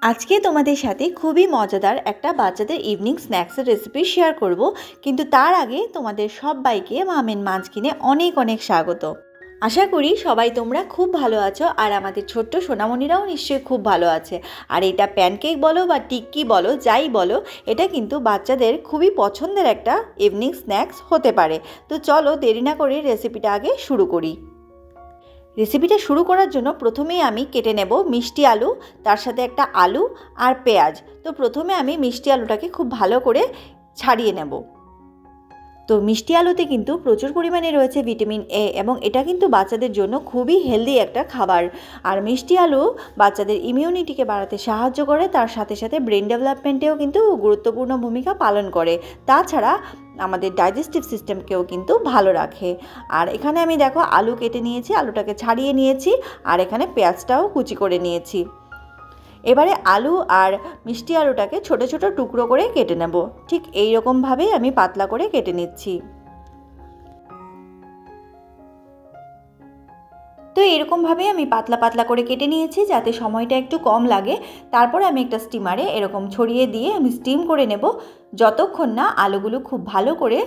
আজকে তোমাদের সাথে খুবই মজাদার একটা বাচ্চাদের ইভিনিং স্ন্যাক্সের রেসিপি শেয়ার করব, কিন্তু তার আগে তোমাদের সবাইকে মামেন মাঞ্চকিনে অনেক অনেক স্বাগত। আশা করি সবাই তোমরা খুব ভালো আছো আর আমাদের ছোট্ট সোনামণিরাও নিশ্চয়ই খুব ভালো আছে। আর এটা প্যানকেক বলো বা টিক্কি বলো, যাই বলো, এটা কিন্তু বাচ্চাদের খুবই পছন্দের একটা ইভিনিং স্ন্যাক্স হতে পারে। তো চলো দেরি না করে রেসিপিটা আগে শুরু করি। রেসিপিটা শুরু করার জন্য প্রথমেই আমি কেটে নেব মিষ্টি আলু, তার সাথে একটা আলু আর পেঁয়াজ। তো প্রথমে আমি মিষ্টি আলুটাকে খুব ভালো করে ছাড়িয়ে নেব। তো মিষ্টি আলুতে কিন্তু প্রচুর পরিমাণে রয়েছে ভিটামিন এ এবং এটা কিন্তু বাচ্চাদের জন্য খুবই হেলদি একটা খাবার। আর মিষ্টি আলু বাচ্চাদের ইমিউনিটিকে বাড়াতে সাহায্য করে, তার সাথে সাথে ব্রেন ডেভেলপমেন্টেও কিন্তু গুরুত্বপূর্ণ ভূমিকা পালন করে। তাছাড়া আমাদের ডাইজেস্টিভ সিস্টেমকেও কিন্তু ভালো রাখে। আর এখানে আমি দেখো আলু কেটে নিয়েছি, আলুটাকে ছাড়িয়ে নিয়েছি, আর এখানে পেঁয়াজটাও কুচি করে নিয়েছি। এবারে আলু আর মিষ্টি আলুটাকে ছোট ছোট টুকরো করে কেটে নেব। ঠিক এই রকমভাবেই আমি পাতলা করে কেটে নিচ্ছি। তো এরকমভাবেই আমি পাতলা পাতলা করে কেটে নিয়েছি যাতে সময়টা একটু কম লাগে। তারপরে আমি একটা স্টিমারে এরকম ছড়িয়ে দিয়ে আমি স্টিম করে নেব যতক্ষণ না আলুগুলো খুব ভালো করে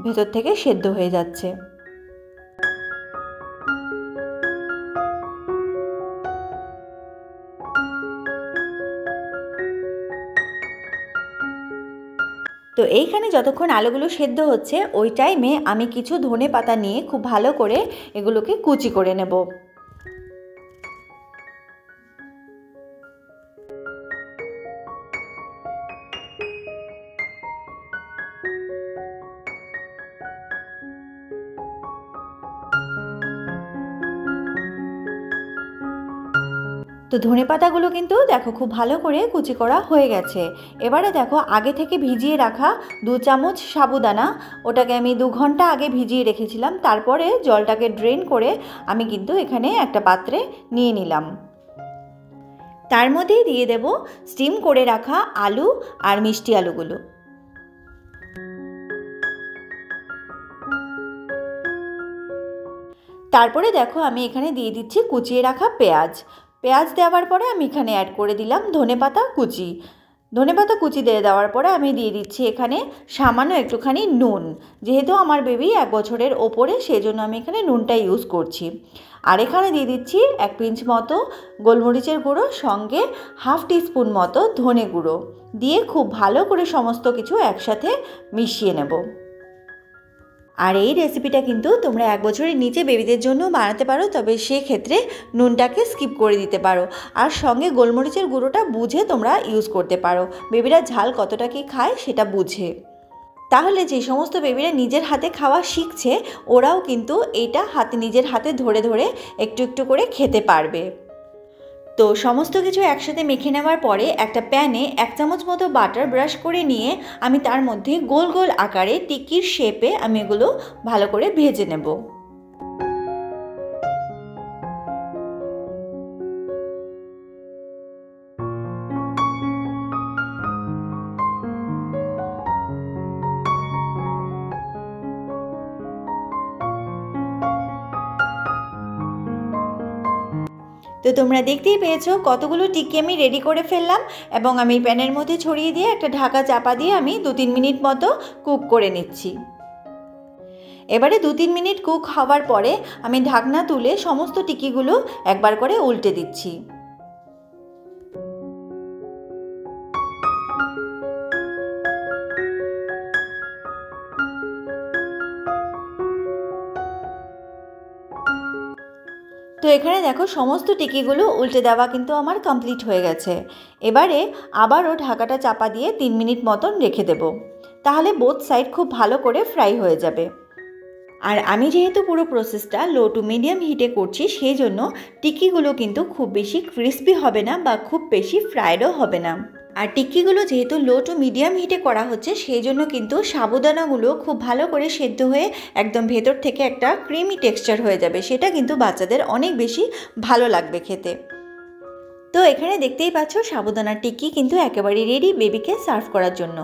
ভেতর থেকে সেদ্ধ হয়ে যাচ্ছে। তো এইখানে যতক্ষণ আলুগুলো সেদ্ধ হচ্ছে ওই টাইমে আমি কিছু ধনে পাতা নিয়ে খুব ভালো করে এগুলোকে কুচি করে নেব। তো ধনেপাতাগুলো কিন্তু দেখো খুব ভালো করে কুচি করা হয়ে গেছে। এবারে দেখো আগে থেকে ভিজিয়ে রাখা 2 চামচ সাবুদানা, ওটাকে আমি 2 ঘন্টা আগে ভিজিয়ে রেখেছিলাম। তারপরে জলটাকে ড্রেন করে আমি কিন্তু এখানে একটা পাত্রে নিয়ে নিলাম। তার মধ্যেই দিয়ে দেব স্টিম করে রাখা আলু আর মিষ্টি আলুগুলো। তারপরে দেখো আমি এখানে দিয়ে দিচ্ছি কুচিয়ে রাখা পেঁয়াজ। পেঁয়াজ দেওয়ার পরে আমি এখানে অ্যাড করে দিলাম ধনেপাতা কুচি। ধনেপাতা কুচি দিয়ে দেওয়ার পরে আমি দিয়ে দিচ্ছি এখানে সামান্য একটুখানি নুন। যেহেতু আমার বেবি 1 বছরের ওপরে, সেই জন্য আমি এখানে নুনটা ইউজ করছি। আর এখানে দিয়ে দিচ্ছি 1 পিঞ্চ মতো গোলমরিচের গুঁড়ো, সঙ্গে 1/2 টিস্পুন মতো ধনে গুঁড়ো দিয়ে খুব ভালো করে সমস্ত কিছু একসাথে মিশিয়ে নেব। আর এই রেসিপিটা কিন্তু তোমরা 1 বছরের নিচে বেবিদের জন্য বানাতে পারো, তবে সেক্ষেত্রে নুনটাকে স্কিপ করে দিতে পারো। আর সঙ্গে গোলমরিচের গুঁড়োটা বুঝে তোমরা ইউজ করতে পারো, বেবিরা ঝাল কতটা কি খায় সেটা বুঝে। তাহলে যে সমস্ত বেবিরা নিজের হাতে খাওয়া শিখছে ওরাও কিন্তু এটা নিজের হাতে ধরে ধরে একটু একটু করে খেতে পারবে। তো সমস্ত কিছু একসাথে মেখে নেওয়ার পরে একটা প্যানে 1 চামচ মতো বাটার ব্রাশ করে নিয়ে আমি তার মধ্যে গোল গোল আকারে টিক্কির শেপে আমি এগুলো ভালো করে ভেজে নেব। তো তোমরা দেখতেই পেয়েছো কতগুলো টিক্কি আমি রেডি করে ফেললাম, এবং আমি প্যানের মধ্যে ছড়িয়ে দিয়ে একটা ঢাকা চাপা দিয়ে আমি 2-3 মিনিট মতো কুক করে নিচ্ছি। এবারে 2-3 মিনিট কুক হওয়ার পরে আমি ঢাকনা তুলে সমস্ত টিক্কিগুলো একবার করে উল্টে দিচ্ছি। তো এখানে দেখো সমস্ত টিক্কিগুলো উল্টে দেওয়া কিন্তু আমার কমপ্লিট হয়ে গেছে। এবারে আবারও ঢাকাটা চাপা দিয়ে 3 মিনিট মতন রেখে দেব, তাহলে বোথ সাইড খুব ভালো করে ফ্রাই হয়ে যাবে। আর আমি যেহেতু পুরো প্রসেসটা লো টু মিডিয়াম হিটে করছি, সেই জন্য টিক্কিগুলো কিন্তু খুব বেশি ক্রিস্পি হবে না বা খুব বেশি ফ্রাইডও হবে না। আর টিক্কিগুলো যেহেতু লো টু মিডিয়াম হিটে করা হচ্ছে, সেই জন্য কিন্তু সাবুদানাগুলো খুব ভালো করে সেদ্ধ হয়ে একদম ভেতর থেকে একটা ক্রিমি টেক্সচার হয়ে যাবে। সেটা কিন্তু বাচ্চাদের অনেক বেশি ভালো লাগবে খেতে। তো এখানে দেখতেই পাচ্ছ সাবুদানার টিক্কি কিন্তু একেবারে রেডি বেবিকে সার্ভ করার জন্য।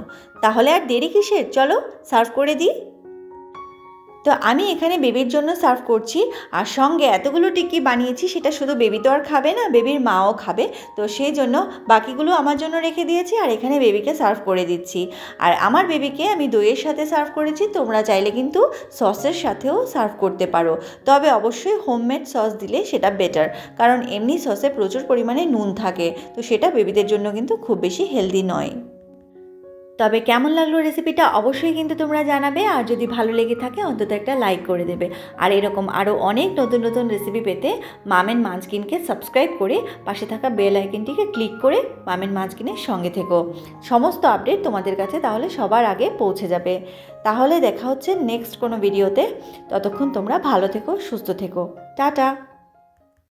তাহলে আর দেরি কিসের, চলো সার্ভ করে দিই। তো তো আমি এখানে বেবির জন্য সার্ভ করছি, আর সঙ্গে এতগুলো টিক্কি বানিয়েছি, সেটা শুধু বেবি তো আর খাবে না, বেবির মাও খাবে। তো সেই জন্য বাকিগুলো আমার জন্য রেখে দিয়েছি, আর এখানে বেবিকে সার্ভ করে দিচ্ছি। আর আমার বেবিকে আমি দইয়ের সাথে সার্ভ করেছি, তোমরা চাইলে কিন্তু সসের সাথেও সার্ভ করতে পারো, তবে অবশ্যই হোমমেড সস দিলে সেটা বেটার, কারণ এমনি সসে প্রচুর পরিমাণে নুন থাকে, তো সেটা বেবিদের জন্য কিন্তু খুব বেশি হেলদি নয়। তবে কেমন লাগলো রেসিপিটা অবশ্যই কিন্তু তোমরা জানাবে, আর যদি ভালো লেগে থাকে অন্তত একটা লাইক করে দেবে। আর এরকম আরও অনেক নতুন নতুন রেসিপি পেতে মাম এন্ড মাঞ্চকিনকে সাবস্ক্রাইব করে পাশে থাকা বেল আইকনটিকে ক্লিক করে মাম এন্ড মাঞ্চকিনের সঙ্গে থেকো। সমস্ত আপডেট তোমাদের কাছে তাহলে সবার আগে পৌঁছে যাবে। তাহলে দেখা হচ্ছে নেক্সট কোনো ভিডিওতে। ততক্ষণ তোমরা ভালো থেকো, সুস্থ থেকো। টাটা।